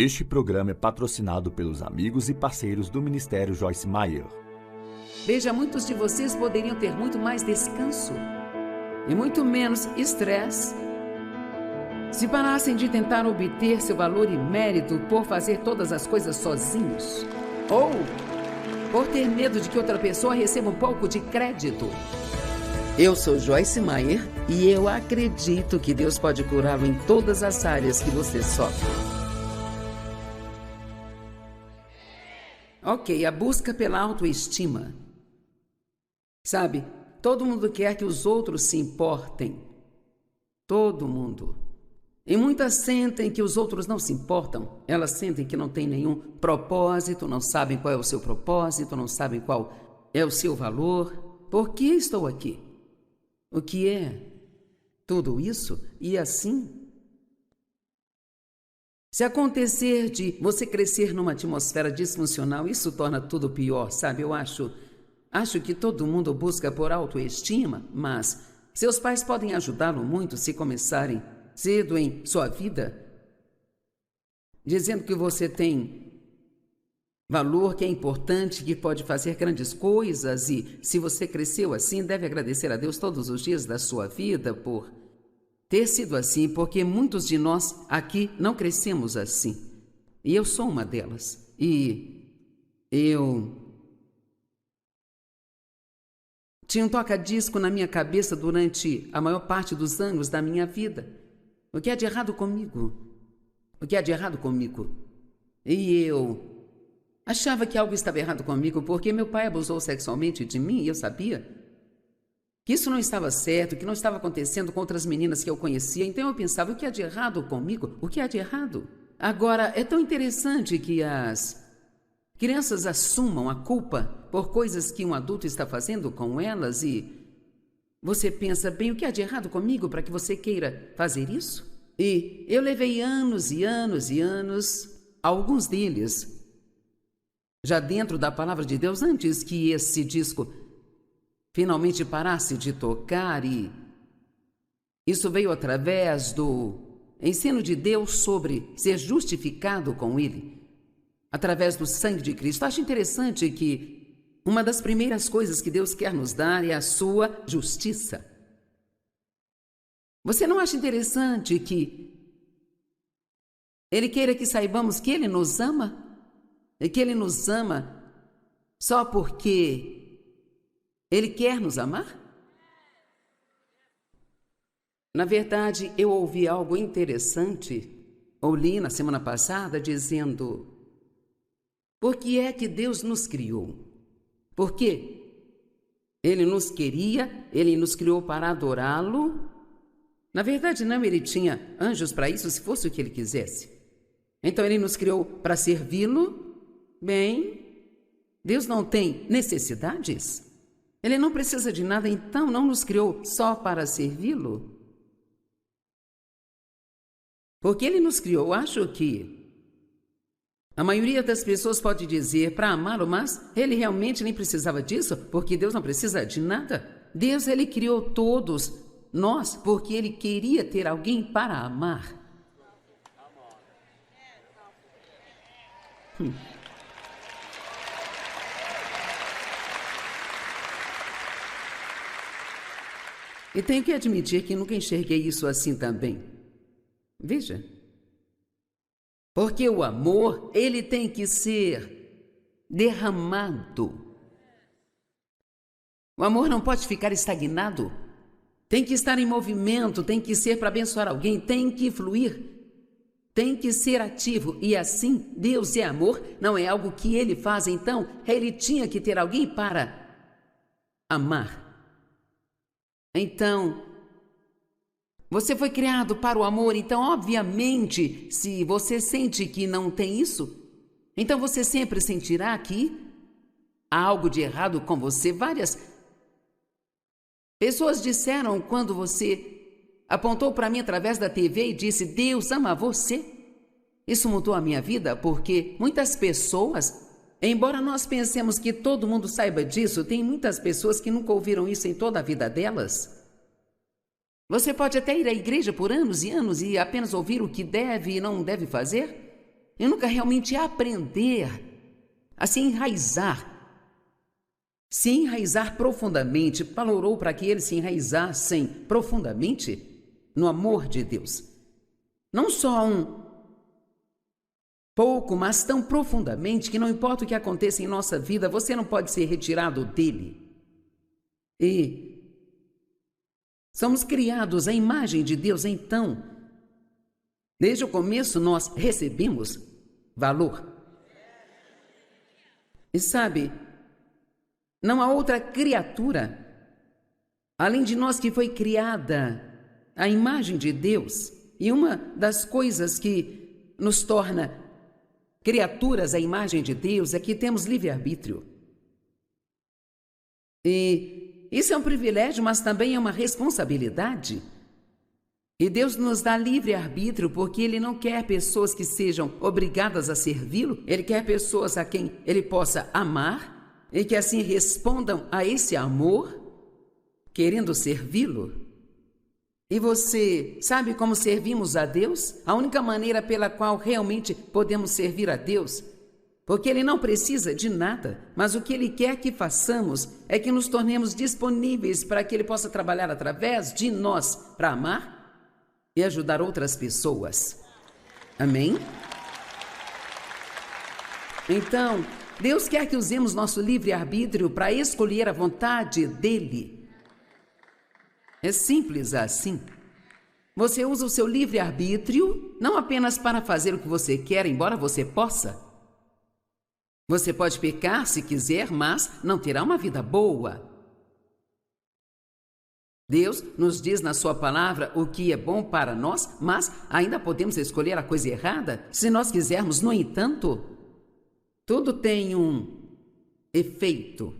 Este programa é patrocinado pelos amigos e parceiros do Ministério Joyce Meyer. Veja, muitos de vocês poderiam ter muito mais descanso e muito menos estresse se parassem de tentar obter seu valor e mérito por fazer todas as coisas sozinhos, ou por ter medo de que outra pessoa receba um pouco de crédito. Eu sou Joyce Meyer e eu acredito que Deus pode curá-lo em todas as áreas que você sofre. Ok, a busca pela autoestima. Sabe, todo mundo quer que os outros se importem. Todo mundo. E muitas sentem que os outros não se importam. Elas sentem que não tem nenhum propósito, não sabem qual é o seu propósito, não sabem qual é o seu valor. Por que estou aqui? O que é tudo isso? E assim, se acontecer de você crescer numa atmosfera disfuncional, isso torna tudo pior, sabe? Eu acho que todo mundo busca por autoestima, mas seus pais podem ajudá-lo muito se começarem cedo em sua vida, dizendo que você tem valor, que é importante, que pode fazer grandes coisas, e se você cresceu assim, deve agradecer a Deus todos os dias da sua vida por ter sido assim, porque muitos de nós aqui não crescemos assim. E eu sou uma delas. E eu tinha um toca-disco na minha cabeça durante a maior parte dos anos da minha vida. O que há de errado comigo? O que há de errado comigo? E eu achava que algo estava errado comigo porque meu pai abusou sexualmente de mim e eu sabia que isso não estava certo, que não estava acontecendo com outras meninas que eu conhecia. Então eu pensava, o que há de errado comigo? O que há de errado? Agora, é tão interessante que as crianças assumam a culpa por coisas que um adulto está fazendo com elas e você pensa, bem, o que há de errado comigo para que você queira fazer isso? E eu levei anos e anos e anos, alguns deles já dentro da palavra de Deus, antes que esse disco finalmente parasse de tocar, e isso veio através do ensino de Deus sobre ser justificado com Ele, através do sangue de Cristo. Acho interessante que uma das primeiras coisas que Deus quer nos dar é a sua justiça. Você não acha interessante que Ele queira que saibamos que Ele nos ama? E que Ele nos ama só porque Ele quer nos amar? Na verdade, eu ouvi algo interessante, ou li na semana passada, dizendo: por que é que Deus nos criou? Por quê? Ele nos queria, Ele nos criou para adorá-lo. Na verdade, não, Ele tinha anjos para isso, se fosse o que Ele quisesse. Então, Ele nos criou para servi-lo. Bem, Deus não tem necessidades? Ele não precisa de nada, então não nos criou só para servi-lo? Porque Ele nos criou, acho que a maioria das pessoas pode dizer para amá-lo, mas Ele realmente nem precisava disso, porque Deus não precisa de nada. Deus, Ele criou todos nós porque Ele queria ter alguém para amar. E tenho que admitir que nunca enxerguei isso assim também. Veja. Porque o amor, ele tem que ser derramado. O amor não pode ficar estagnado. Tem que estar em movimento, tem que ser para abençoar alguém, tem que fluir. Tem que ser ativo. E assim, Deus é amor, não é algo que Ele faz. Então, Ele tinha que ter alguém para amar. Então, você foi criado para o amor, então, obviamente, se você sente que não tem isso, então você sempre sentirá que há algo de errado com você. Várias pessoas disseram quando você apontou para mim através da TV e disse, Deus ama você. Isso mudou a minha vida, porque muitas pessoas, embora nós pensemos que todo mundo saiba disso, tem muitas pessoas que nunca ouviram isso em toda a vida delas. Você pode até ir à igreja por anos e anos e apenas ouvir o que deve e não deve fazer, e nunca realmente aprender a se enraizar profundamente. Paulo orou para que eles se enraizassem profundamente no amor de Deus. Não só um pouco, mas tão profundamente que não importa o que aconteça em nossa vida, você não pode ser retirado dele. E somos criados à imagem de Deus, então, desde o começo nós recebemos valor. E sabe, não há outra criatura, além de nós, que foi criada à imagem de Deus. E uma das coisas que nos torna criaturas à imagem de Deus é que temos livre-arbítrio. E isso é um privilégio, mas também é uma responsabilidade. E Deus nos dá livre-arbítrio porque Ele não quer pessoas que sejam obrigadas a servi-lo. Ele quer pessoas a quem Ele possa amar e que assim respondam a esse amor, querendo servi-lo. E você sabe como servimos a Deus? A única maneira pela qual realmente podemos servir a Deus, porque Ele não precisa de nada, mas o que Ele quer que façamos é que nos tornemos disponíveis para que Ele possa trabalhar através de nós para amar e ajudar outras pessoas. Amém? Então, Deus quer que usemos nosso livre-arbítrio para escolher a vontade dEle. É simples assim. Você usa o seu livre-arbítrio não apenas para fazer o que você quer, embora você possa. Você pode pecar se quiser, mas não terá uma vida boa. Deus nos diz na sua palavra o que é bom para nós, mas ainda podemos escolher a coisa errada se nós quisermos. No entanto, tudo tem um efeito.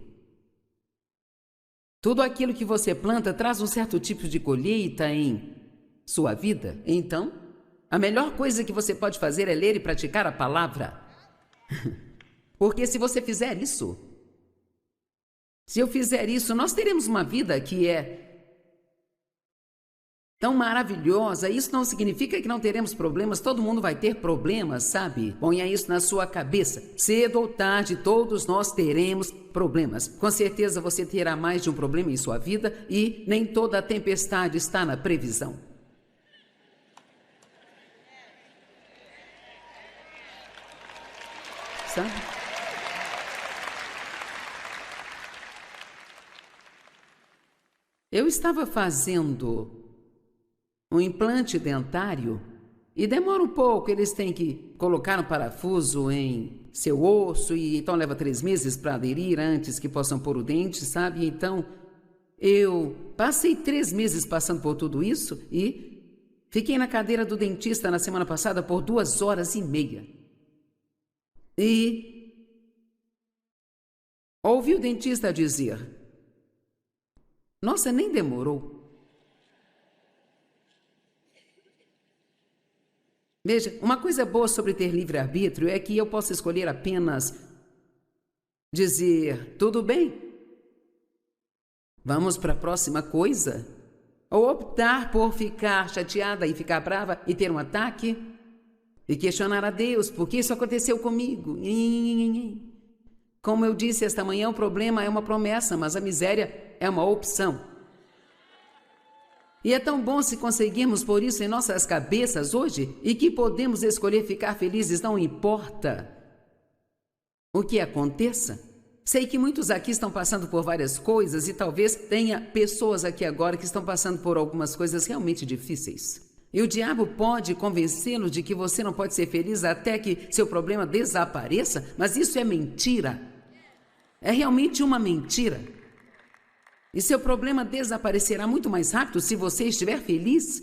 Tudo aquilo que você planta traz um certo tipo de colheita em sua vida. Então, a melhor coisa que você pode fazer é ler e praticar a palavra. Porque se você fizer isso, se eu fizer isso, nós teremos uma vida que é tão maravilhosa. Isso não significa que não teremos problemas. Todo mundo vai ter problemas, sabe? Ponha isso na sua cabeça. Cedo ou tarde, todos nós teremos problemas. Com certeza você terá mais de um problema em sua vida e nem toda a tempestade está na previsão. Sabe? Eu estava fazendo um implante dentário e demora um pouco. Eles têm que colocar um parafuso em seu osso e então leva 3 meses para aderir antes que possam pôr o dente, sabe? Então, eu passei 3 meses passando por tudo isso e fiquei na cadeira do dentista na semana passada por 2 horas e meia. E ouvi o dentista dizer: "Nossa, nem demorou." Veja, uma coisa boa sobre ter livre-arbítrio é que eu posso escolher apenas dizer: "Tudo bem, vamos para a próxima coisa." Ou optar por ficar chateada e ficar brava e ter um ataque e questionar a Deus: "Por que isso aconteceu comigo?" Como eu disse esta manhã, o problema é uma promessa, mas a miséria é uma opção. E é tão bom se conseguirmos pôr isso em nossas cabeças hoje e que podemos escolher ficar felizes, não importa o que aconteça. Sei que muitos aqui estão passando por várias coisas e talvez tenha pessoas aqui agora que estão passando por algumas coisas realmente difíceis. E o diabo pode convencê-lo de que você não pode ser feliz até que seu problema desapareça, mas isso é mentira. É realmente uma mentira. E seu problema desaparecerá muito mais rápido se você estiver feliz,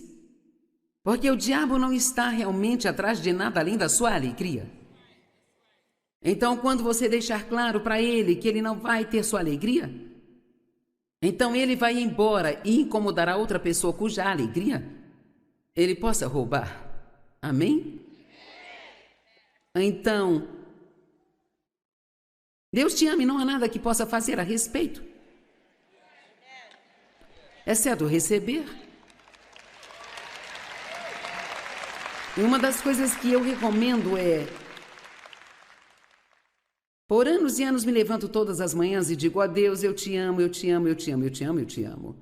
porque o diabo não está realmente atrás de nada além da sua alegria. Então, quando você deixar claro para ele que ele não vai ter sua alegria, então ele vai embora e incomodará outra pessoa cuja alegria ele possa roubar. Amém? Então, Deus te ama e não há nada que possa fazer a respeito, exceto receber. E uma das coisas que eu recomendo é Por anos e anos me levanto todas as manhãs e digo a Deus, eu te amo, eu te amo, eu te amo, eu te amo, eu te amo.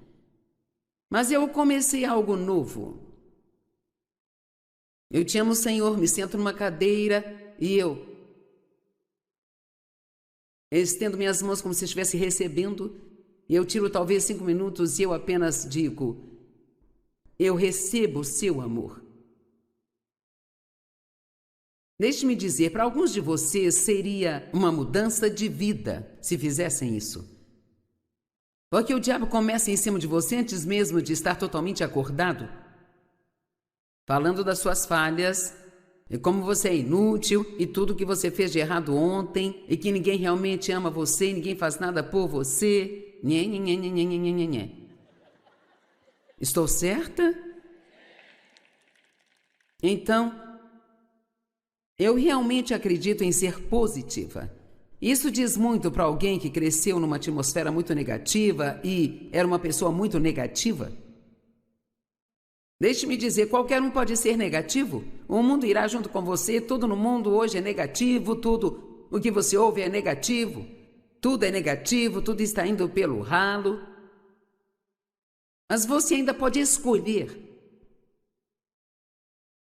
Mas eu comecei algo novo. Eu te amo, Senhor, me sento numa cadeira e eu estendo minhas mãos como se estivesse recebendo. E eu tiro talvez 5 minutos e eu apenas digo, eu recebo o seu amor. Deixe-me dizer, para alguns de vocês seria uma mudança de vida se fizessem isso. Porque o diabo começa em cima de você antes mesmo de estar totalmente acordado, falando das suas falhas, e como você é inútil, e tudo que você fez de errado ontem, e que ninguém realmente ama você, e ninguém faz nada por você. Nhê, nhê, nhê, nhê, nhê, nhê, nhê, nhê. Estou certa? Então, eu realmente acredito em ser positiva. Isso diz muito para alguém que cresceu numa atmosfera muito negativa e era uma pessoa muito negativa. Deixe-me dizer, qualquer um pode ser negativo. O mundo irá junto com você, tudo no mundo hoje é negativo, tudo o que você ouve é negativo. Tudo é negativo, tudo está indo pelo ralo. Mas você ainda pode escolher.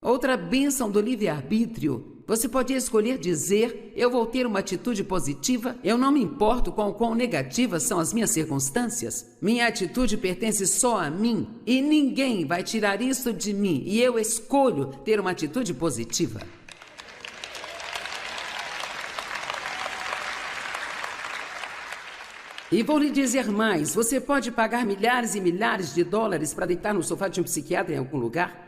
Outra bênção do livre-arbítrio, você pode escolher dizer, eu vou ter uma atitude positiva, eu não me importo com o quão negativas são as minhas circunstâncias. Minha atitude pertence só a mim e ninguém vai tirar isso de mim e eu escolho ter uma atitude positiva. E vou lhe dizer mais, você pode pagar milhares e milhares de dólares para deitar no sofá de um psiquiatra em algum lugar.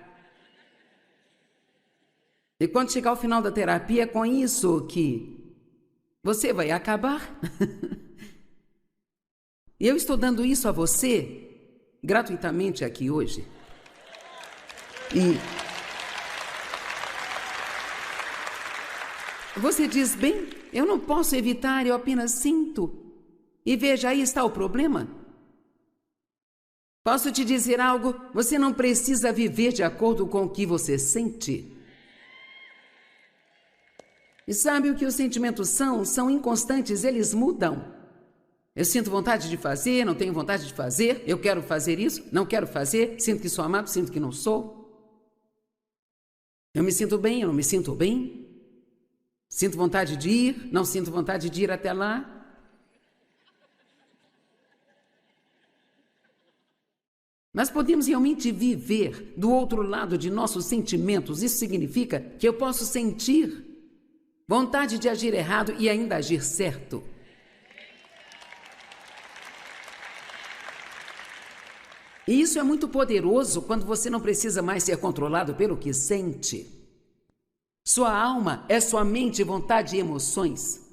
E quando chegar ao final da terapia, é com isso que você vai acabar. E eu estou dando isso a você gratuitamente aqui hoje. E você diz, bem, eu não posso evitar, eu apenas sinto. E veja, aí está o problema. Posso te dizer algo? Você não precisa viver de acordo com o que você sente. E sabe o que os sentimentos são? São inconstantes, eles mudam. Eu sinto vontade de fazer, não tenho vontade de fazer, eu quero fazer isso, não quero fazer, sinto que sou amado, sinto que não sou. Eu me sinto bem, eu não me sinto bem. Sinto vontade de ir, não sinto vontade de ir até lá. Mas podemos realmente viver do outro lado de nossos sentimentos. Isso significa que eu posso sentir vontade de agir errado e ainda agir certo. E isso é muito poderoso quando você não precisa mais ser controlado pelo que sente. Sua alma é sua mente, vontade e emoções.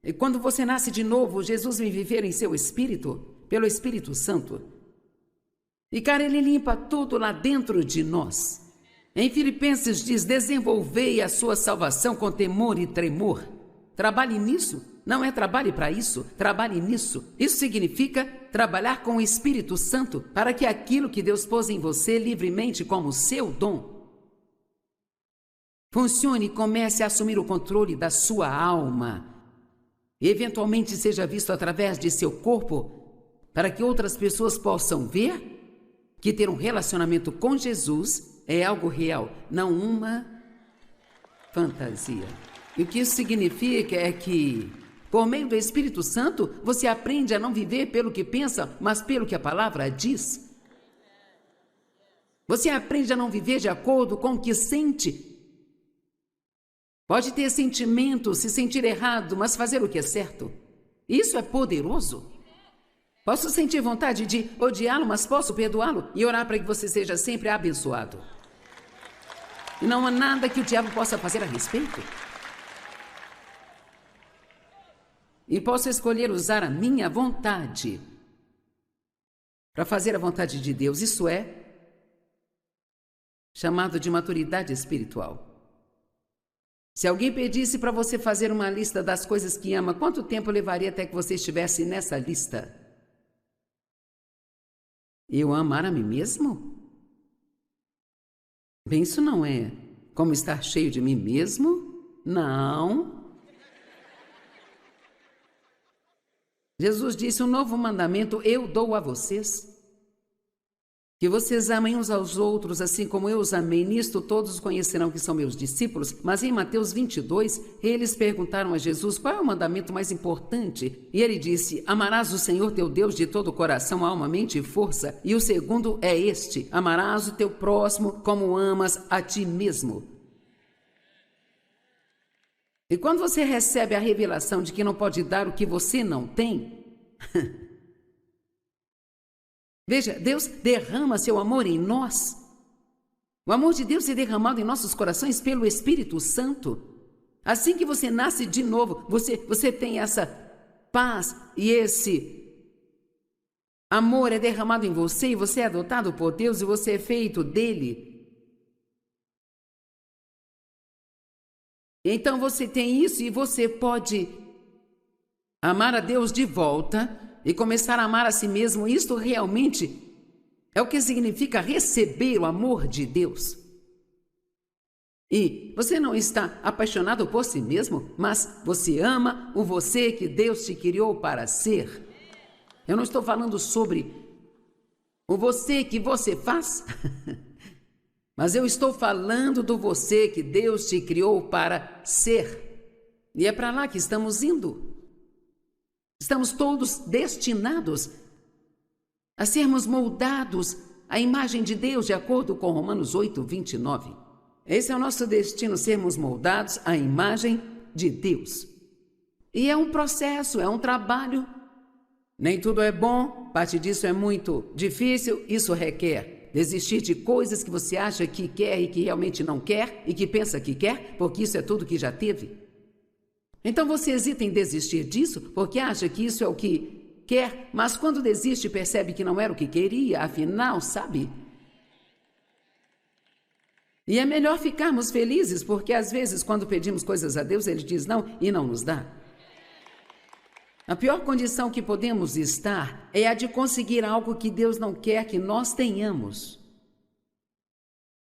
E quando você nasce de novo, Jesus vem viver em seu espírito, pelo Espírito Santo. E, cara, ele limpa tudo lá dentro de nós. Em Filipenses diz, desenvolvei a sua salvação com temor e tremor. Trabalhe nisso. Não é trabalhe para isso, trabalhe nisso. Isso significa trabalhar com o Espírito Santo para que aquilo que Deus pôs em você livremente como seu dom funcione e comece a assumir o controle da sua alma. E eventualmente seja visto através de seu corpo para que outras pessoas possam ver que ter um relacionamento com Jesus é algo real, não uma fantasia. E o que isso significa é que, por meio do Espírito Santo, você aprende a não viver pelo que pensa, mas pelo que a palavra diz. Você aprende a não viver de acordo com o que sente. Pode ter sentimento, se sentir errado, mas fazer o que é certo. Isso é poderoso. Posso sentir vontade de odiá-lo, mas posso perdoá-lo e orar para que você seja sempre abençoado. E não há nada que o diabo possa fazer a respeito. E posso escolher usar a minha vontade para fazer a vontade de Deus. Isso é chamado de maturidade espiritual. Se alguém pedisse para você fazer uma lista das coisas que ama, quanto tempo levaria até que você estivesse nessa lista? Eu amar a mim mesmo? Bem, isso não é como estar cheio de mim mesmo? Não. Jesus disse: um novo mandamento eu dou a vocês, que vocês amem uns aos outros, assim como eu os amei. Nisto todos conhecerão que são meus discípulos. Mas em Mateus 22, eles perguntaram a Jesus: qual é o mandamento mais importante? E ele disse: amarás o Senhor teu Deus de todo o coração, alma, mente e força. E o segundo é este: amarás o teu próximo como amas a ti mesmo. E quando você recebe a revelação de que não pode dar o que você não tem, veja, Deus derrama seu amor em nós. O amor de Deus é derramado em nossos corações pelo Espírito Santo. Assim que você nasce de novo, você tem essa paz e esse amor é derramado em você, e você é adotado por Deus e você é feito dele. Então você tem isso e você pode amar a Deus de volta e começar a amar a si mesmo. Isto realmente é o que significa receber o amor de Deus. E você não está apaixonado por si mesmo, mas você ama o você que Deus te criou para ser. Eu não estou falando sobre o você que você faz, mas eu estou falando do você que Deus te criou para ser. E é para lá que estamos indo. Estamos todos destinados a sermos moldados à imagem de Deus, de acordo com Romanos 8, 29. Esse é o nosso destino, sermos moldados à imagem de Deus. E é um processo, é um trabalho. Nem tudo é bom, parte disso é muito difícil, isso requer desistir de coisas que você acha que quer e que realmente não quer e que pensa que quer, porque isso é tudo que já teve. Então você hesita em desistir disso porque acha que isso é o que quer, mas quando desiste percebe que não era o que queria, afinal, sabe? E é melhor ficarmos felizes, porque às vezes quando pedimos coisas a Deus, Ele diz não e não nos dá. A pior condição que podemos estar é a de conseguir algo que Deus não quer que nós tenhamos.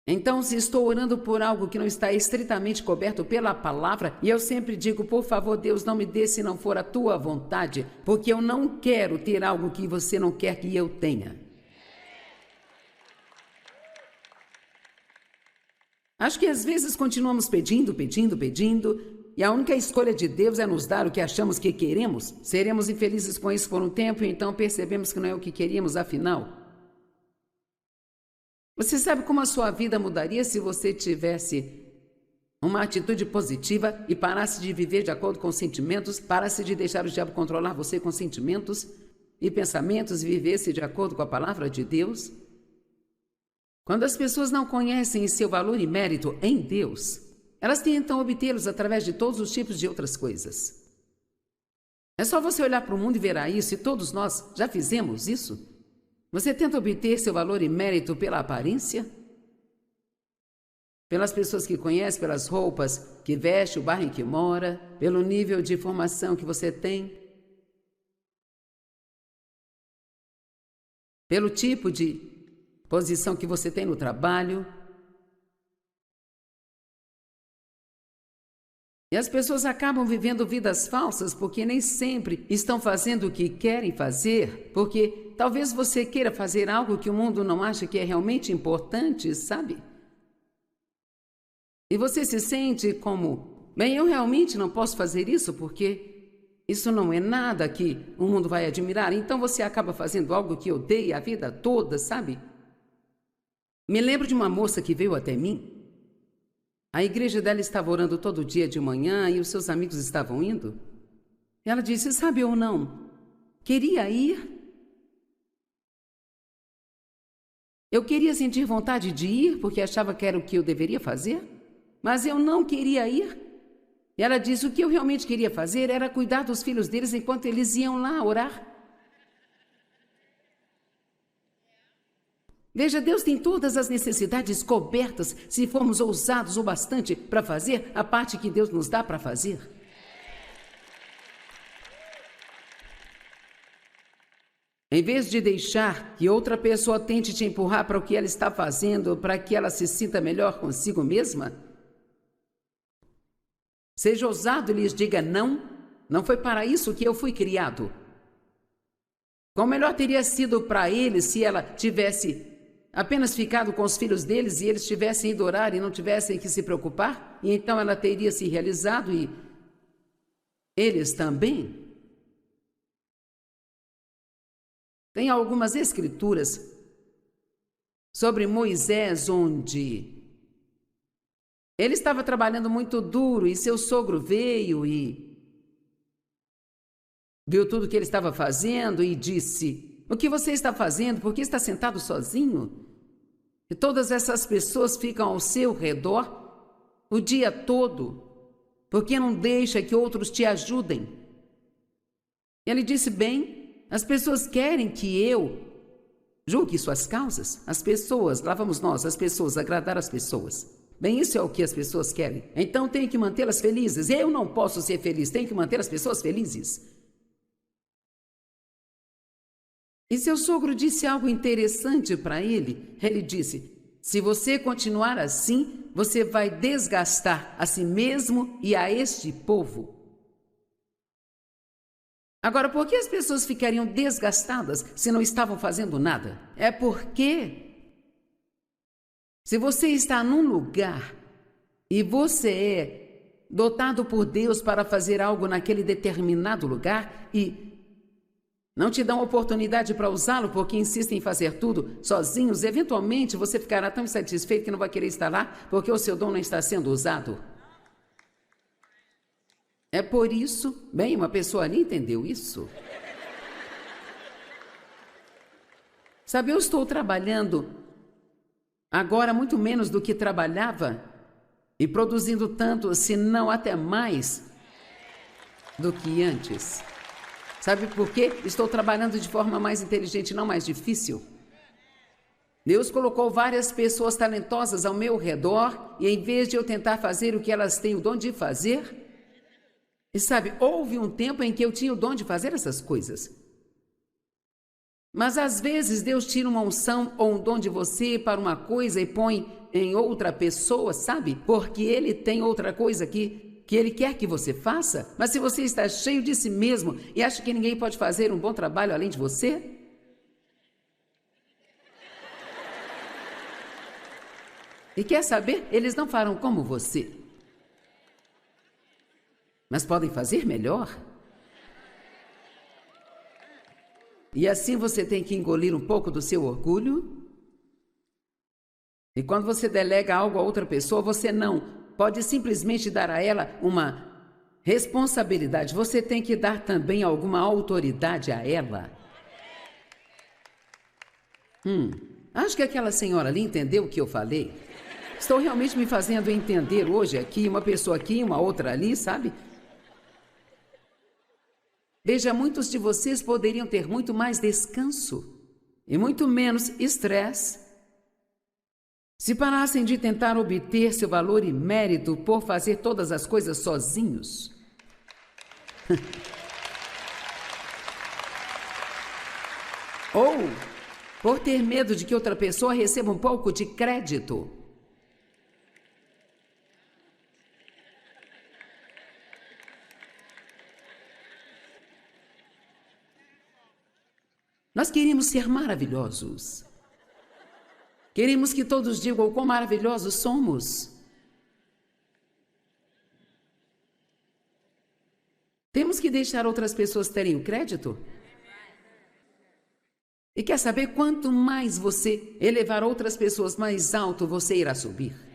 Então, se estou orando por algo que não está estritamente coberto pela palavra, e eu sempre digo, por favor, Deus, não me dê se não for a tua vontade, porque eu não quero ter algo que você não quer que eu tenha. Acho que às vezes continuamos pedindo, e a única escolha de Deus é nos dar o que achamos que queremos. Seremos infelizes com isso por um tempo, e então percebemos que não é o que queríamos afinal. Você sabe como a sua vida mudaria se você tivesse uma atitude positiva e parasse de viver de acordo com sentimentos, parasse de deixar o diabo controlar você com sentimentos e pensamentos e vivesse de acordo com a palavra de Deus? Quando as pessoas não conhecem seu valor e mérito em Deus, elas tentam obtê-los através de todos os tipos de outras coisas. É só você olhar para o mundo e verá isso, e todos nós já fizemos isso. Você tenta obter seu valor e mérito pela aparência? Pelas pessoas que conhece, pelas roupas que veste, o bairro em que mora, pelo nível de formação que você tem, pelo tipo de posição que você tem no trabalho. E as pessoas acabam vivendo vidas falsas porque nem sempre estão fazendo o que querem fazer, porque talvez você queira fazer algo que o mundo não acha que é realmente importante, sabe? E você se sente como, bem, eu realmente não posso fazer isso porque isso não é nada que o mundo vai admirar. Então você acaba fazendo algo que odeia a vida toda, sabe? Me lembro de uma moça que veio até mim. A igreja dela estava orando todo dia de manhã e os seus amigos estavam indo. Ela disse, sabe ou não, queria ir. Eu queria sentir vontade de ir porque achava que era o que eu deveria fazer, mas eu não queria ir. E ela disse, o que eu realmente queria fazer era cuidar dos filhos deles enquanto eles iam lá orar. Veja, Deus tem todas as necessidades cobertas se formos ousados o bastante para fazer a parte que Deus nos dá para fazer. Em vez de deixar que outra pessoa tente te empurrar para o que ela está fazendo, para que ela se sinta melhor consigo mesma, seja ousado e lhes diga não, não foi para isso que eu fui criado. Quão melhor teria sido para ele se ela tivesse apenas ficado com os filhos deles e eles tivessem ido orar e não tivessem que se preocupar? E então ela teria se realizado e eles também. Tem algumas escrituras sobre Moisés onde ele estava trabalhando muito duro e seu sogro veio e viu tudo o que ele estava fazendo e disse: "O que você está fazendo? Por que está sentado sozinho? E todas essas pessoas ficam ao seu redor o dia todo. Por que não deixa que outros te ajudem?" E ele disse: "Bem, as pessoas querem que eu julgue suas causas. As pessoas, lá vamos nós, as pessoas, agradar as pessoas. Bem, isso é o que as pessoas querem. Então tenho que mantê-las felizes. Eu não posso ser feliz, tenho que manter as pessoas felizes." E seu sogro disse algo interessante para ele. Ele disse: "Se você continuar assim, você vai desgastar a si mesmo e a este povo." Agora, por que as pessoas ficariam desgastadas se não estavam fazendo nada? É porque se você está num lugar e você é dotado por Deus para fazer algo naquele determinado lugar e não te dão oportunidade para usá-lo porque insistem em fazer tudo sozinhos, eventualmente você ficará tão insatisfeito que não vai querer estar lá porque o seu dom não está sendo usado. É por isso, bem, uma pessoa ali entendeu isso. Sabe, eu estou trabalhando agora muito menos do que trabalhava e produzindo tanto, se não até mais do que antes. Sabe por quê? Estou trabalhando de forma mais inteligente, não mais difícil. Deus colocou várias pessoas talentosas ao meu redor e em vez de eu tentar fazer o que elas têm o dom de fazer, e sabe, houve um tempo em que eu tinha o dom de fazer essas coisas. Mas às vezes Deus tira uma unção ou um dom de você para uma coisa e põe em outra pessoa, sabe? Porque Ele tem outra coisa que Ele quer que você faça. Mas se você está cheio de si mesmo e acha que ninguém pode fazer um bom trabalho além de você, e quer saber? Eles não farão como você. Mas podem fazer melhor. E assim você tem que engolir um pouco do seu orgulho. E quando você delega algo a outra pessoa, você não pode simplesmente dar a ela uma responsabilidade. Você tem que dar também alguma autoridade a ela. Acho que aquela senhora ali entendeu o que eu falei. Estou realmente me fazendo entender hoje aqui, uma pessoa aqui, uma outra ali, sabe? Veja, muitos de vocês poderiam ter muito mais descanso e muito menos estresse se parassem de tentar obter seu valor e mérito por fazer todas as coisas sozinhos. Ou por ter medo de que outra pessoa receba um pouco de crédito. Nós queremos ser maravilhosos. Queremos que todos digam o quão maravilhosos somos. Temos que deixar outras pessoas terem o crédito? E quer saber, quanto mais você elevar outras pessoas mais alto, você irá subir.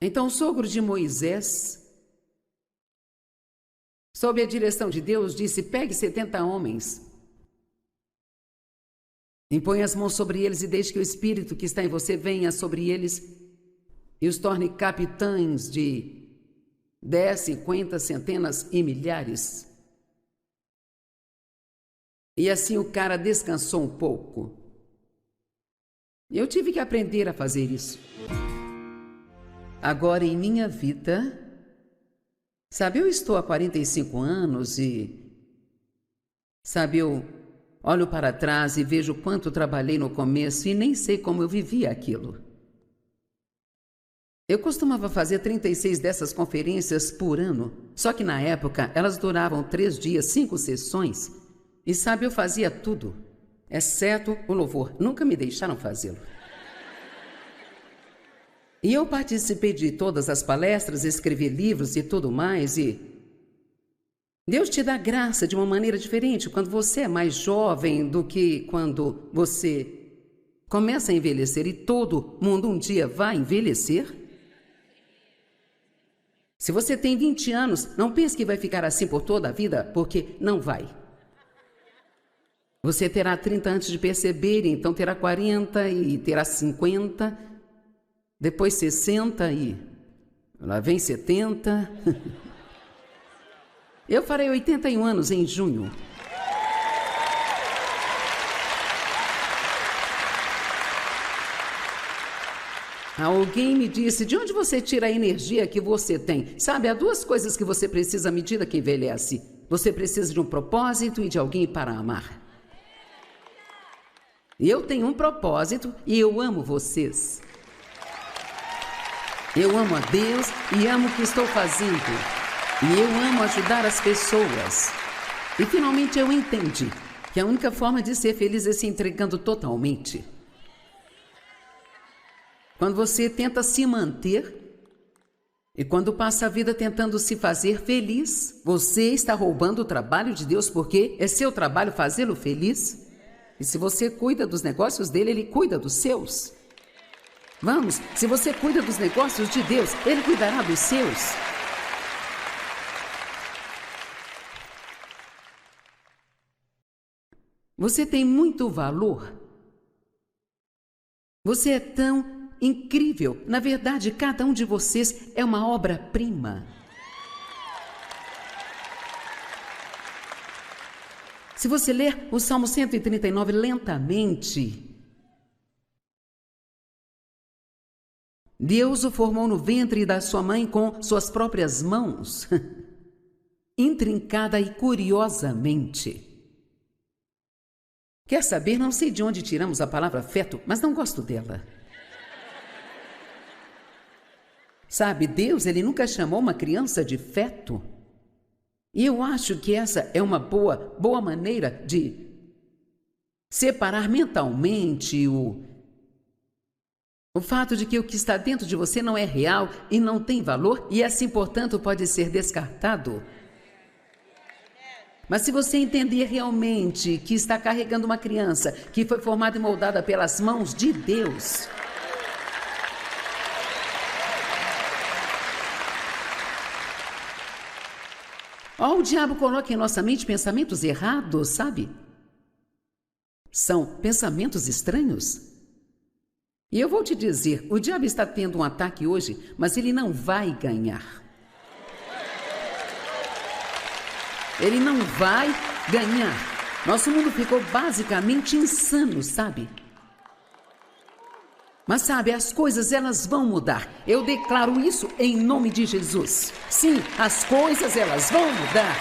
Então o sogro de Moisés, sob a direção de Deus, disse: pegue 70 homens, impõe as mãos sobre eles e deixe que o Espírito que está em você venha sobre eles e os torne capitães de 10, 50, centenas e milhares. E assim o cara descansou um pouco. Eu tive que aprender a fazer isso. Agora, em minha vida, sabe, eu estou há 45 anos e, sabe, eu olho para trás e vejo quanto trabalhei no começo e nem sei como eu vivia aquilo. Eu costumava fazer 36 dessas conferências por ano, só que na época elas duravam 3 dias, 5 sessões. E sabe, eu fazia tudo, exceto o louvor. Nunca me deixaram fazê-lo. E eu participei de todas as palestras, escrevi livros e tudo mais, e Deus te dá graça de uma maneira diferente quando você é mais jovem do que quando você começa a envelhecer, e todo mundo um dia vai envelhecer. Se você tem 20 anos, não pense que vai ficar assim por toda a vida, porque não vai. Você terá 30 antes de perceber, então terá 40 e terá 50, depois 60 e lá vem 70. Eu farei 81 anos em junho. Alguém me disse, de onde você tira a energia que você tem? Sabe, há 2 coisas que você precisa à medida que envelhece. Você precisa de um propósito e de alguém para amar. E eu tenho um propósito e eu amo vocês. Eu amo a Deus e amo o que estou fazendo. E eu amo ajudar as pessoas. E finalmente eu entendi que a única forma de ser feliz é se entregando totalmente. Quando você tenta se manter e quando passa a vida tentando se fazer feliz, você está roubando o trabalho de Deus, porque é seu trabalho fazê-lo feliz. E se você cuida dos negócios dele, ele cuida dos seus. Vamos, se você cuida dos negócios de Deus, ele cuidará dos seus. Você tem muito valor. Você é tão incrível. Na verdade, cada um de vocês é uma obra-prima. Se você ler o Salmo 139 lentamente, Deus o formou no ventre da sua mãe com suas próprias mãos, intrincada e curiosamente. Quer saber? Não sei de onde tiramos a palavra feto, mas não gosto dela. Sabe, Deus, ele nunca chamou uma criança de feto. E eu acho que essa é uma boa maneira de separar mentalmente o fato de que o que está dentro de você não é real e não tem valor e assim, portanto, pode ser descartado. Mas se você entender realmente que está carregando uma criança que foi formada e moldada pelas mãos de Deus, o diabo coloca em nossa mente pensamentos errados, sabe? São pensamentos estranhos. E eu vou te dizer, o diabo está tendo um ataque hoje, mas ele não vai ganhar. Ele não vai ganhar. Nosso mundo ficou basicamente insano, sabe? Mas sabe, as coisas elas vão mudar. Eu declaro isso em nome de Jesus. Sim, as coisas elas vão mudar.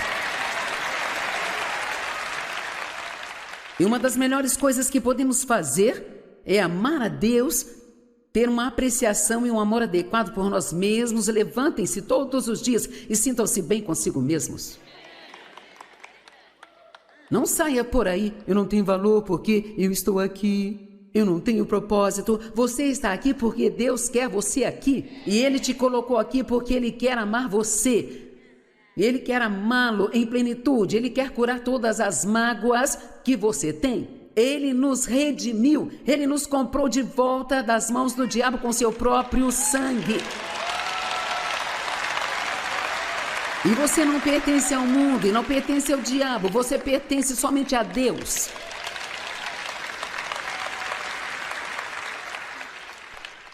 E uma das melhores coisas que podemos fazer é amar a Deus, ter uma apreciação e um amor adequado por nós mesmos. Levantem-se todos os dias e sintam-se bem consigo mesmos. Não saia por aí, eu não tenho valor porque eu estou aqui. Eu não tenho propósito. Você está aqui porque Deus quer você aqui. E Ele te colocou aqui porque Ele quer amar você. Ele quer amá-lo em plenitude. Ele quer curar todas as mágoas que você tem. Ele nos redimiu. Ele nos comprou de volta das mãos do diabo com seu próprio sangue. E você não pertence ao mundo e não pertence ao diabo. Você pertence somente a Deus.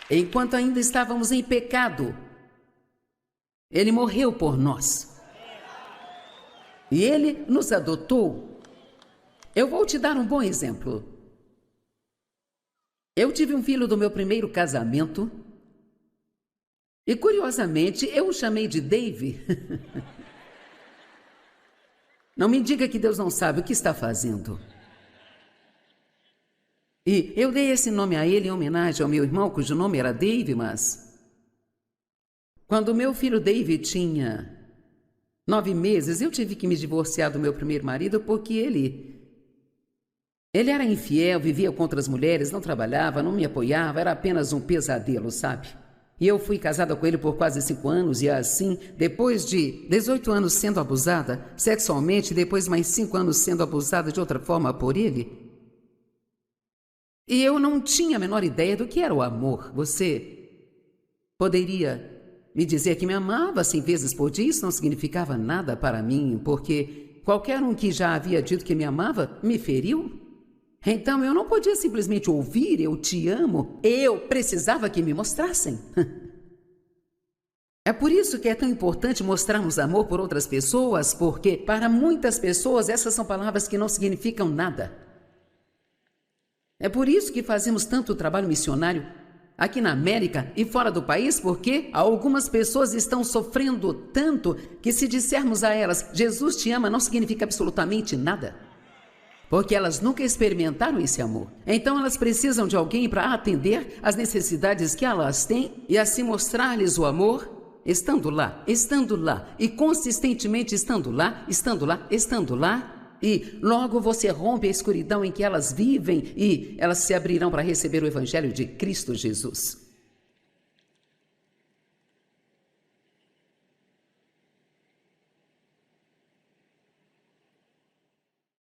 Enquanto ainda estávamos em pecado, Ele morreu por nós. E Ele nos adotou. Eu vou te dar um bom exemplo. Eu tive um filho do meu primeiro casamento. E, curiosamente, eu o chamei de Dave. Não me diga que Deus não sabe o que está fazendo. E eu dei esse nome a ele em homenagem ao meu irmão, cujo nome era Dave, mas Quando meu filho David tinha 9 meses, eu tive que me divorciar do meu primeiro marido porque ele era infiel, vivia com outras mulheres, não trabalhava, não me apoiava, era apenas um pesadelo, sabe? E eu fui casada com ele por quase 5 anos e assim, depois de 18 anos sendo abusada sexualmente, depois mais 5 anos sendo abusada de outra forma por ele, e eu não tinha a menor ideia do que era o amor. Você poderia me dizer que me amava 100 vezes por dia? Isso não significava nada para mim, porque qualquer um que já havia dito que me amava me feriu. Então eu não podia simplesmente ouvir "eu te amo", eu precisava que me mostrassem. É por isso que é tão importante mostrarmos amor por outras pessoas, porque para muitas pessoas essas são palavras que não significam nada. É por isso que fazemos tanto trabalho missionário aqui na América e fora do país, porque algumas pessoas estão sofrendo tanto que se dissermos a elas "Jesus te ama", não significa absolutamente nada. Porque elas nunca experimentaram esse amor. Então elas precisam de alguém para atender às necessidades que elas têm e assim mostrar-lhes o amor, estando lá, e consistentemente estando lá, e logo você rompe a escuridão em que elas vivem e elas se abrirão para receber o Evangelho de Cristo Jesus.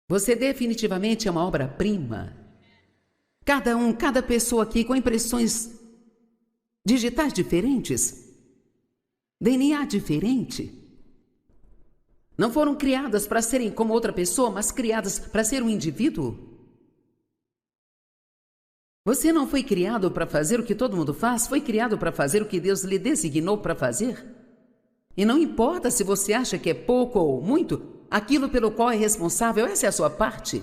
Você definitivamente é uma obra-prima. Cada pessoa aqui com impressões digitais diferentes, DNA diferente. Não foram criadas para serem como outra pessoa, mas criadas para ser um indivíduo. Você não foi criado para fazer o que todo mundo faz, foi criado para fazer o que Deus lhe designou para fazer. E não importa se você acha que é pouco ou muito, aquilo pelo qual é responsável, essa é a sua parte.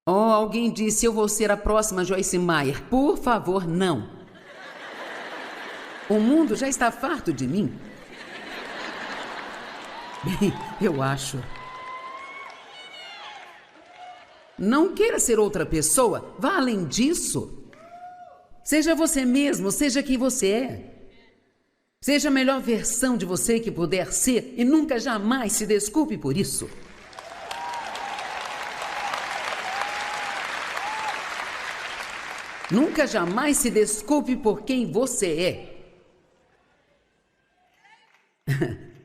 Oh, alguém disse: "Eu vou ser a próxima Joyce Meyer". Por favor, não. O mundo já está farto de mim. Bem, eu acho. Não queira ser outra pessoa, vá além disso. Seja você mesmo, seja quem você é. Seja a melhor versão de você que puder ser e nunca jamais se desculpe por isso. Nunca jamais se desculpe por quem você é.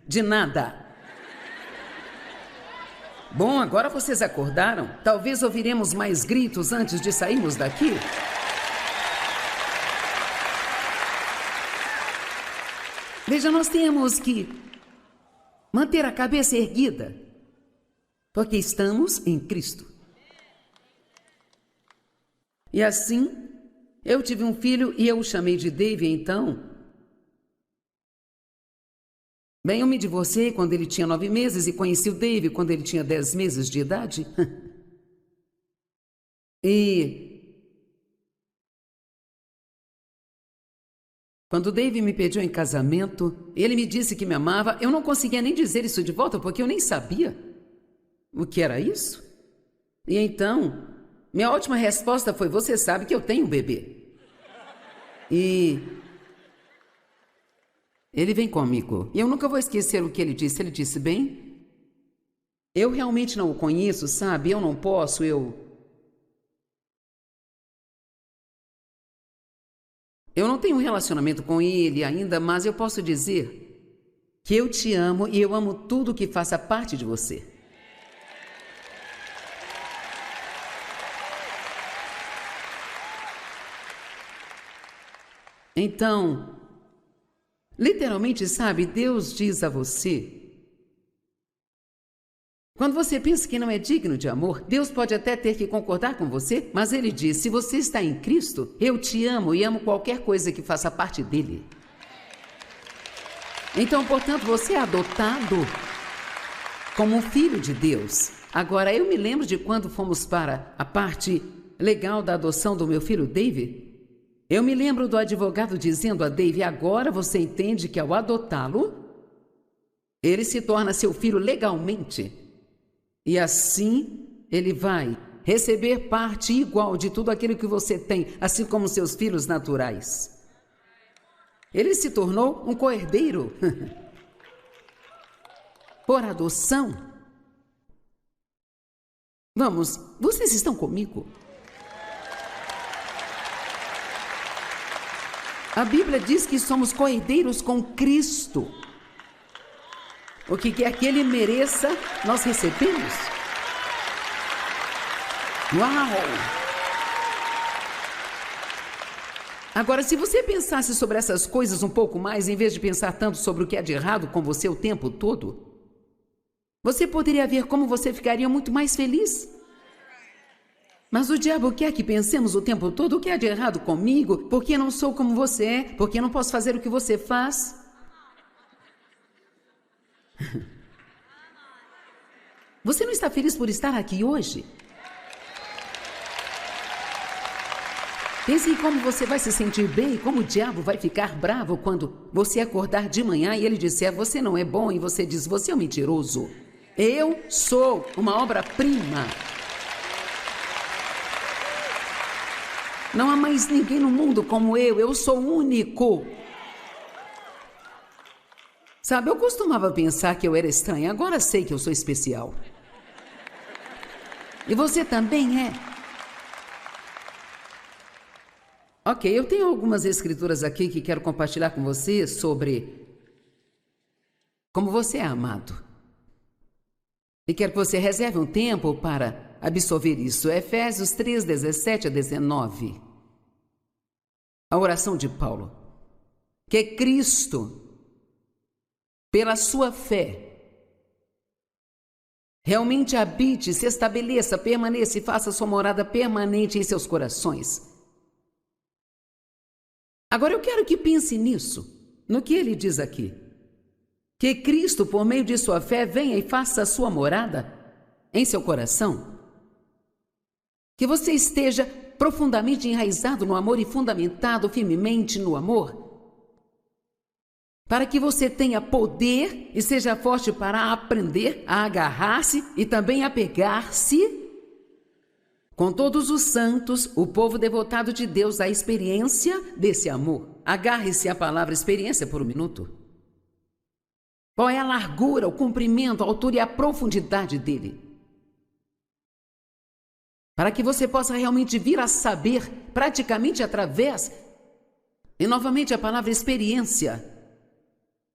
De nada. Bom, agora vocês acordaram? Talvez ouviremos mais gritos antes de sairmos daqui. Veja, nós temos que manter a cabeça erguida, porque estamos em Cristo. E assim, eu tive um filho e eu o chamei de David, então. Bem, eu me divorciei quando ele tinha 9 meses e conheci o David quando ele tinha 10 meses de idade. E quando o David me pediu em casamento, ele me disse que me amava. Eu não conseguia nem dizer isso de volta, porque eu nem sabia o que era isso. E então, minha última resposta foi: "Você sabe que eu tenho um bebê". E ele vem comigo. E eu nunca vou esquecer o que ele disse. Ele disse: "Bem, eu realmente não o conheço, sabe? Eu não posso, eu não tenho um relacionamento com ele ainda, mas eu posso dizer que eu te amo e eu amo tudo que faça parte de você". Então, literalmente, sabe, Deus diz a você, quando você pensa que não é digno de amor, Deus pode até ter que concordar com você, mas Ele diz: "Se você está em Cristo, eu te amo e amo qualquer coisa que faça parte dele". Então, portanto, você é adotado como um filho de Deus. Agora, eu me lembro de quando fomos para a parte legal da adoção do meu filho David. Eu me lembro do advogado dizendo a David: "Agora você entende que ao adotá-lo, ele se torna seu filho legalmente. E assim ele vai receber parte igual de tudo aquilo que você tem, assim como seus filhos naturais. Ele se tornou um co-herdeiro por adoção. Vamos, vocês estão comigo? A Bíblia diz que somos co-herdeiros com Cristo. O que quer que Ele mereça, nós recebemos. Uau! Agora, se você pensasse sobre essas coisas um pouco mais, em vez de pensar tanto sobre o que é de errado com você o tempo todo, você poderia ver como você ficaria muito mais feliz. Mas o diabo quer que pensemos o tempo todo o que é de errado comigo, porque não sou como você é, porque não posso fazer o que você faz. Você não está feliz por estar aqui hoje? Pense em como você vai se sentir bem e como o diabo vai ficar bravo quando você acordar de manhã e ele disser: você não é bom, e você diz: você é um mentiroso. Eu sou uma obra-prima. Não há mais ninguém no mundo como eu sou único. Sabe, eu costumava pensar que eu era estranha, agora sei que eu sou especial. E você também é. Ok, eu tenho algumas escrituras aqui que quero compartilhar com você sobre como você é amado. E quero que você reserve um tempo para absorver isso. Efésios 3, 17 a 19. A oração de Paulo. Que Cristo, pela sua fé, realmente habite, se estabeleça, permaneça e faça sua morada permanente em seus corações. Agora eu quero que pense nisso, no que ele diz aqui. Que Cristo, por meio de sua fé, venha e faça a sua morada em seu coração. Que você esteja profundamente enraizado no amor e fundamentado firmemente no amor. Para que você tenha poder e seja forte para aprender a agarrar-se e também apegar-se com todos os santos, o povo devotado de Deus, à experiência desse amor. Agarre-se à palavra experiência por um minuto. Qual é a largura, o comprimento, a altura e a profundidade dele? Para que você possa realmente vir a saber, praticamente através, e novamente a palavra experiência.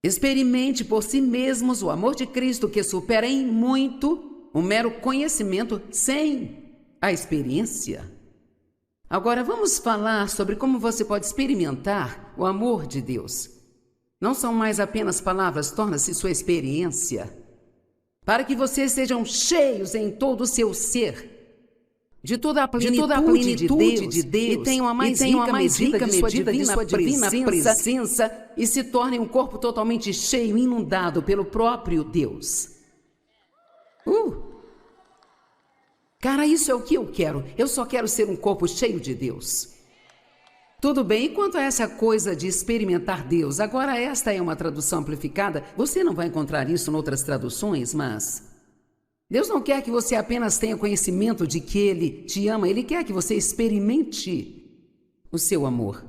Experimente por si mesmos o amor de Cristo, que supera em muito o mero conhecimento sem a experiência. Agora vamos falar sobre como você pode experimentar o amor de Deus. Não são mais apenas palavras, torna-se sua experiência. Para que vocês sejam cheios em todo o seu ser, de toda a plenitude de Deus, e tenham a mais rica medida de sua divina presença, e se tornem um corpo totalmente cheio, inundado pelo próprio Deus. Cara, isso é o que eu quero. Eu só quero ser um corpo cheio de Deus. Tudo bem, e quanto a essa coisa de experimentar Deus? Agora, esta é uma tradução amplificada. Você não vai encontrar isso em outras traduções, mas Deus não quer que você apenas tenha conhecimento de que Ele te ama. Ele quer que você experimente o seu amor.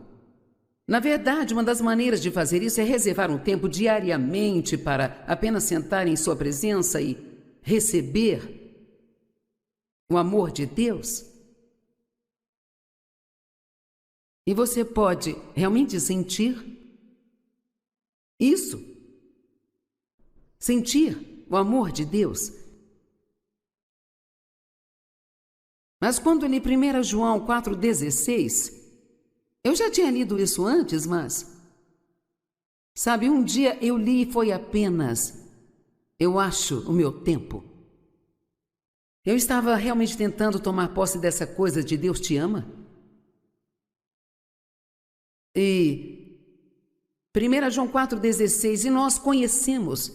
Na verdade, uma das maneiras de fazer isso é reservar um tempo diariamente para apenas sentar em sua presença e receber o amor de Deus. E você pode realmente sentir isso. Sentir o amor de Deus. Mas quando li 1 João 4,16, eu já tinha lido isso antes, mas sabe, um dia eu li e foi apenas, eu acho, o meu tempo. Eu estava realmente tentando tomar posse dessa coisa de Deus te ama. E 1 João 4,16, e nós conhecemos,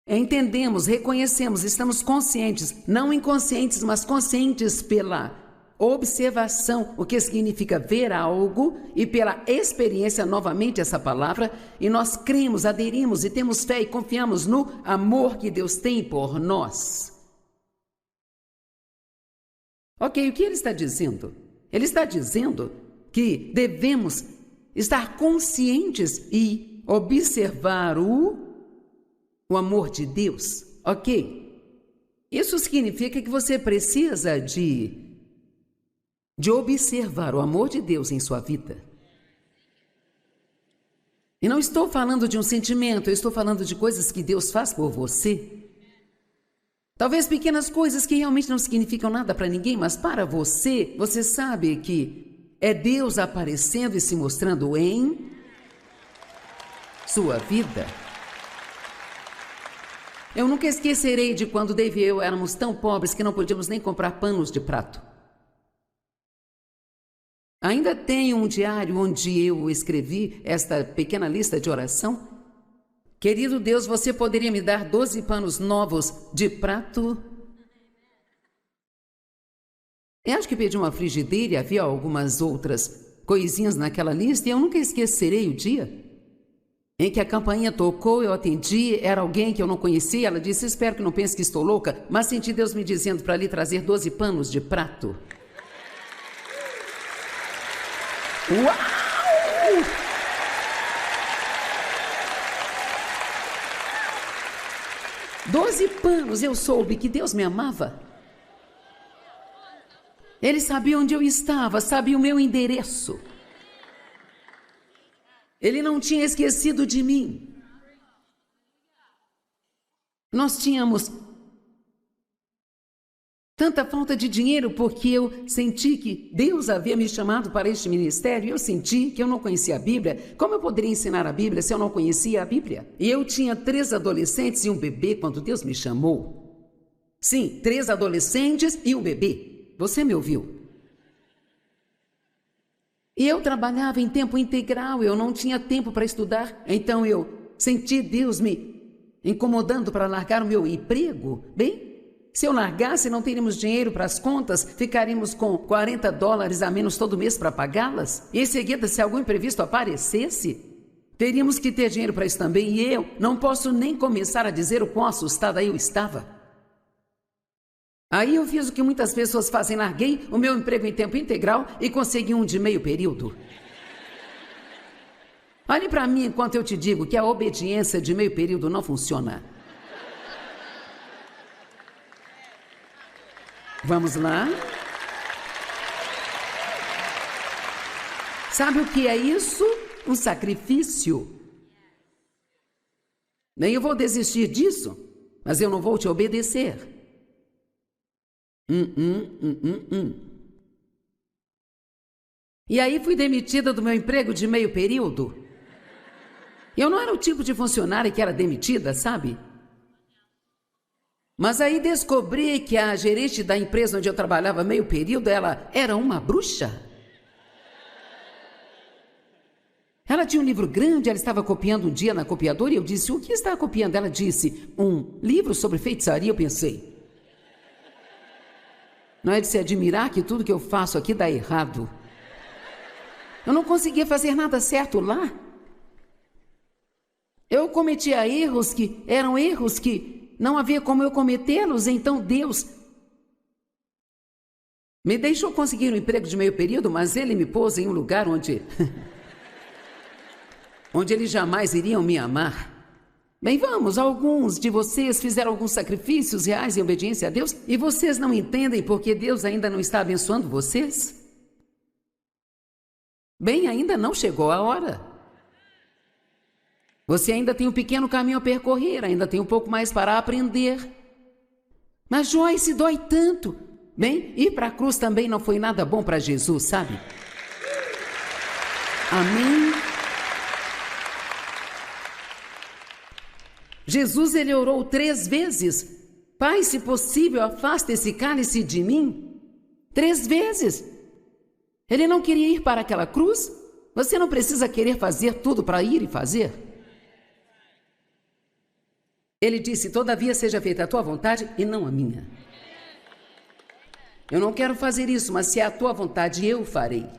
entendemos, reconhecemos, estamos conscientes, não inconscientes, mas conscientes pela observação, o que significa ver algo, e pela experiência, novamente essa palavra, e nós cremos, aderimos e temos fé e confiamos no amor que Deus tem por nós. Ok, o que ele está dizendo? Ele está dizendo que devemos estar conscientes e observar o amor de Deus, ok? Isso significa que você precisa de observar o amor de Deus em sua vida. E não estou falando de um sentimento, eu estou falando de coisas que Deus faz por você. Talvez pequenas coisas que realmente não significam nada para ninguém, mas para você, você sabe que é Deus aparecendo e se mostrando em sua vida. Eu nunca esquecerei de quando Dave e eu éramos tão pobres que não podíamos nem comprar panos de prato. Ainda tenho um diário onde eu escrevi esta pequena lista de oração. Querido Deus, você poderia me dar 12 panos novos de prato? Eu acho que pedi uma frigideira e havia algumas outras coisinhas naquela lista, e eu nunca esquecerei o dia em que a campainha tocou, eu atendi, era alguém que eu não conhecia, ela disse, espero que não pense que estou louca, mas senti Deus me dizendo para ali trazer 12 panos de prato. Uau! Doze panos, eu soube que Deus me amava. Ele sabia onde eu estava, sabia o meu endereço. Ele não tinha esquecido de mim. Nós tínhamos tanta falta de dinheiro porque eu senti que Deus havia me chamado para este ministério. Eu senti que eu não conhecia a Bíblia. Como eu poderia ensinar a Bíblia se eu não conhecia a Bíblia? E eu tinha 3 adolescentes e um bebê quando Deus me chamou. Sim, 3 adolescentes e um bebê. Você me ouviu? E eu trabalhava em tempo integral, eu não tinha tempo para estudar. Então eu senti Deus me incomodando para largar o meu emprego. Bem, se eu largasse, não teríamos dinheiro para as contas, ficaríamos com $40 a menos todo mês para pagá-las. E em seguida, se algum imprevisto aparecesse, teríamos que ter dinheiro para isso também. E eu não posso nem começar a dizer o quão assustada eu estava. Aí eu fiz o que muitas pessoas fazem, larguei o meu emprego em tempo integral e consegui um de meio período. Olhe para mim enquanto eu te digo que a obediência de meio período não funciona. Vamos lá? Sabe o que é isso? Um sacrifício. Nem eu vou desistir disso, mas eu não vou te obedecer. E aí fui demitida do meu emprego de meio período. Eu não era o tipo de funcionária que era demitida, sabe? Mas aí descobri que a gerente da empresa onde eu trabalhava meio período, ela era uma bruxa. Ela tinha um livro grande, ela estava copiando um dia na copiadora e eu disse, o que está copiando? Ela disse, um livro sobre feitiçaria. Eu pensei, não é de se admirar que tudo que eu faço aqui dá errado. Eu não conseguia fazer nada certo lá. Eu cometia erros que eram erros que não havia como eu cometê-los, então Deus me deixou conseguir um emprego de meio período, mas Ele me pôs em um lugar onde Eles jamais iriam me amar. Bem, vamos, alguns de vocês fizeram alguns sacrifícios reais em obediência a Deus e vocês não entendem porque Deus ainda não está abençoando vocês? Bem, ainda não chegou a hora. Você ainda tem um pequeno caminho a percorrer, ainda tem um pouco mais para aprender. Mas Joyce, dói tanto. Bem, ir para a cruz também não foi nada bom para Jesus, sabe? Amém? Jesus, ele orou 3 vezes. Pai, se possível, afasta esse cálice de mim. 3 vezes. Ele não queria ir para aquela cruz. Você não precisa querer fazer tudo para ir e fazer. Ele disse, todavia seja feita a tua vontade e não a minha. Eu não quero fazer isso, mas se é a tua vontade, eu farei.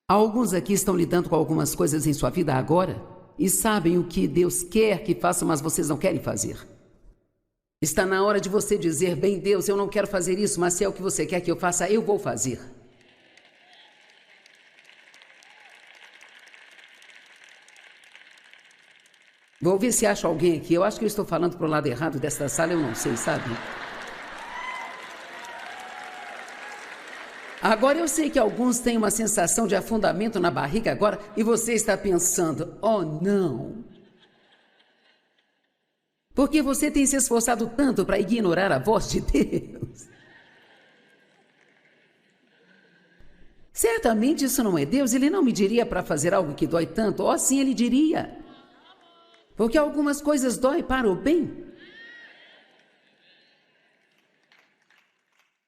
Alguns aqui estão lidando com algumas coisas em sua vida agora e sabem o que Deus quer que façam, mas vocês não querem fazer. Está na hora de você dizer: bem, Deus, eu não quero fazer isso, mas se é o que você quer que eu faça, eu vou fazer. Vou ver se acho alguém aqui. Eu acho que eu estou falando para o lado errado desta sala, eu não sei, sabe? Agora eu sei que alguns têm uma sensação de afundamento na barriga agora e você está pensando: oh não. Porque você tem se esforçado tanto para ignorar a voz de Deus. Certamente isso não é Deus, ele não me diria para fazer algo que dói tanto, ou assim ele diria. Porque algumas coisas doem para o bem.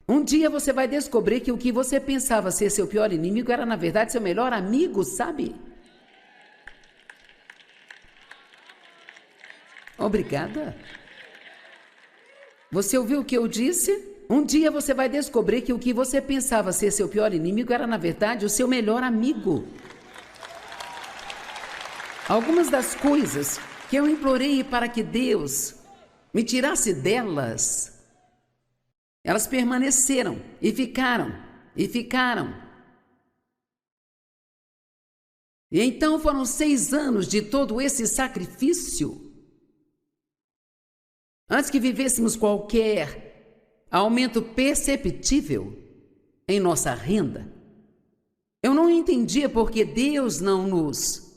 Um dia você vai descobrir que o que você pensava ser seu pior inimigo era, na verdade, seu melhor amigo, sabe? Obrigada. Você ouviu o que eu disse? Um dia você vai descobrir que o que você pensava ser seu pior inimigo era, na verdade, o seu melhor amigo. Algumas das coisas que eu implorei para que Deus me tirasse delas, elas permaneceram e ficaram, e ficaram. E então foram 6 anos de todo esse sacrifício. Antes que vivêssemos qualquer aumento perceptível em nossa renda, eu não entendia porque Deus não nos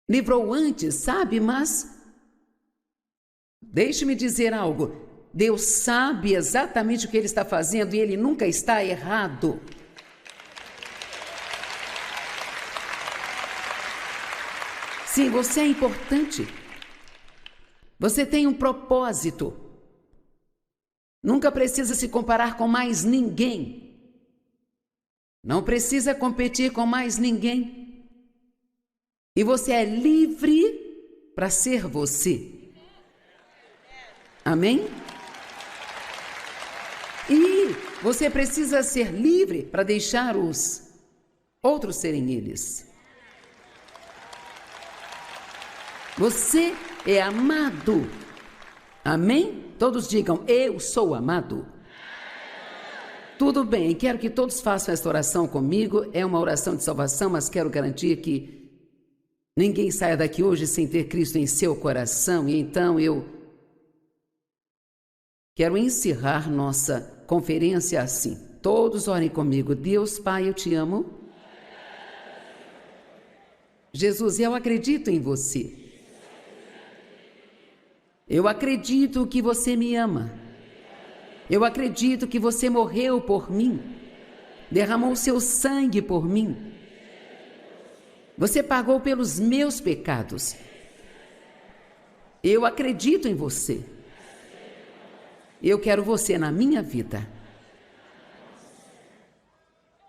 livrou antes, sabe? Mas deixe-me dizer algo. Deus sabe exatamente o que Ele está fazendo e Ele nunca está errado. Sim, você é importante. Você tem um propósito. Nunca precisa se comparar com mais ninguém. Não precisa competir com mais ninguém. E você é livre para ser você. Amém? E você precisa ser livre para deixar os outros serem eles. Você é amado. Amém? Todos digam: eu sou amado. Tudo bem, quero que todos façam esta oração comigo. É uma oração de salvação, mas quero garantir que ninguém saia daqui hoje sem ter Cristo em seu coração. E então eu quero encerrar nossa conferência assim. Todos orem comigo. Deus Pai, eu te amo. Jesus, eu acredito em você. Eu acredito que você me ama. Eu acredito que você morreu por mim. Derramou seu sangue por mim. Você pagou pelos meus pecados. Eu acredito em você. Eu quero você na minha vida.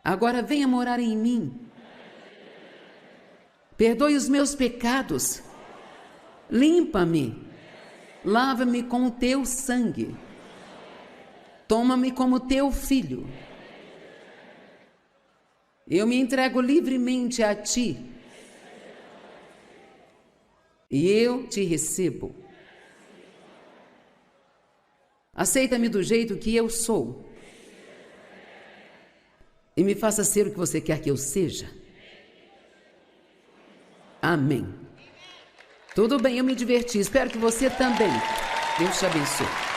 Agora venha morar em mim. Perdoe os meus pecados. Limpa-me. Lava-me com o teu sangue. Toma-me como teu filho. Eu me entrego livremente a ti. E eu te recebo. Aceita-me do jeito que eu sou. E me faça ser o que você quer que eu seja. Amém. Tudo bem, eu me diverti. Espero que você também. Deus te abençoe.